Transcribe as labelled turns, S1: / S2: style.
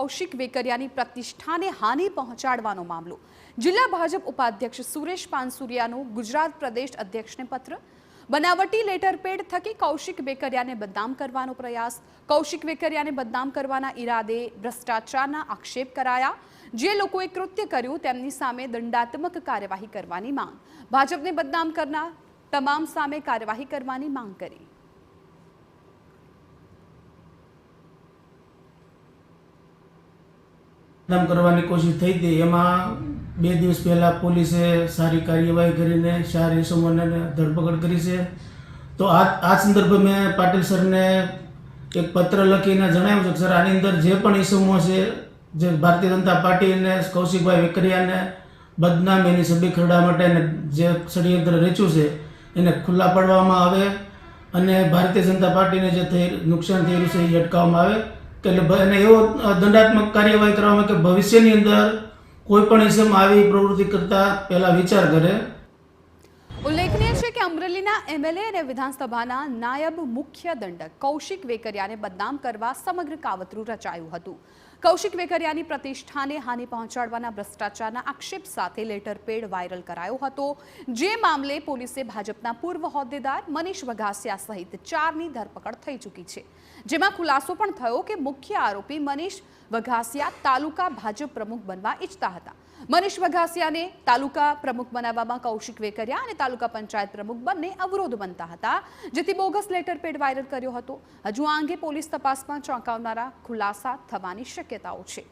S1: કૌશિક વેકરિયાની પ્રતિષ્ઠાને હાનિ પહોંચાડવાનો મામલો। જિલ્લા ભાજપ ઉપાધ્યક્ષ સુરેશ પાનસુરિયાનો ગુજરાત પ્રદેશ અધ્યક્ષને પત્ર। બનાવટી લેટરપેડ થકી કૌશિક વેકરિયાને બદનામ કરવાનો પ્રયાસ। કૌશિક વેકરિયાને બદનામ કરવાના ઈરાદે ભ્રષ્ટાચારના આક્ષેપ કરાયા। જે લોકોએ કૃત્ય કર્યું તેમની સામે દંડાત્મક કાર્યવાહી કરવાની માંગ। ભાજપને બદનામ કરનાર તમામ સામે કાર્યવાહી કરવાની માંગ કરી।
S2: બદનામ કરવાની કોશિશ થઈ હતી। એમાં 2 દિવસ પહેલા પોલીસે સારી કાર્યવાહી કરીને 4 ઇસમોને ધરપકડ કરી છે। તો આ સંદર્ભે મેં પાટીલ સરને એક પત્ર લખીને જણાવ્યું છે કે સર આની અંદર જે પણ ઇસમો છે જે ભારતીય જનતા પાર્ટીને કૌશિકભાઈ વેકરિયાને બદનામ એની છબી ખરડાવવા માટે જે ષડયંત્ર રચ્યું છે એને ખુલ્લા પાડવામાં આવે અને ભારતીય જનતા પાર્ટીને જે નુકસાન થયેલું છે એ અટકાવવામાં આવે કે એને એવો દંડાત્મક કાર્યવાહી કરવામાં કે ભવિષ્યની અંદર કોઈ પણ ઇસમ આવી પ્રવૃત્તિ કરતા પહેલા વિચાર કરે।
S1: ઉલ્લેખનીય છે કે અમરેલીના એમએલએ અને વિધાનસભાના નાયબ મુખ્ય દંડક કૌશિક વેકરિયાને બદનામ કરવા સમગ્ર કાવતરું રચાયું હતું। કૌશિક વેકરિયાની પ્રતિષ્ઠાને હાનિ પહોંચાડવાના ભ્રષ્ટાચારના આક્ષેપ સાથે લેટરપેડ વાયરલ કરાયો હતો। જે મામલે પોલીસે ભાજપના પૂર્વ હોદ્દેદાર મનીષ વઘાસિયા સહિત 4ની ધરપકડ થઈ ચૂકી છે। જેમાં ખુલાસો પણ થયો કે મુખ્ય આરોપી મનીષ વઘાસિયા તાલુકા ભાજપ પ્રમુખ બનવા ઈચ્છતા હતા। મનીષ વઘાસિયાને તાલુકા પ્રમુખ બનાવવામાં કૌશિક વેકરિયા અને તાલુકા પંચાયત પ્રમુખ બંને અવરોધ બનતા હતા, જેથી બોગસ લેટરપેડ વાયરલ કર્યો હતો। હજુ આ અંગે પોલીસ તપાસમાં ચોંકાવનારા ખુલાસા થવાની શક્યતાઓ છે।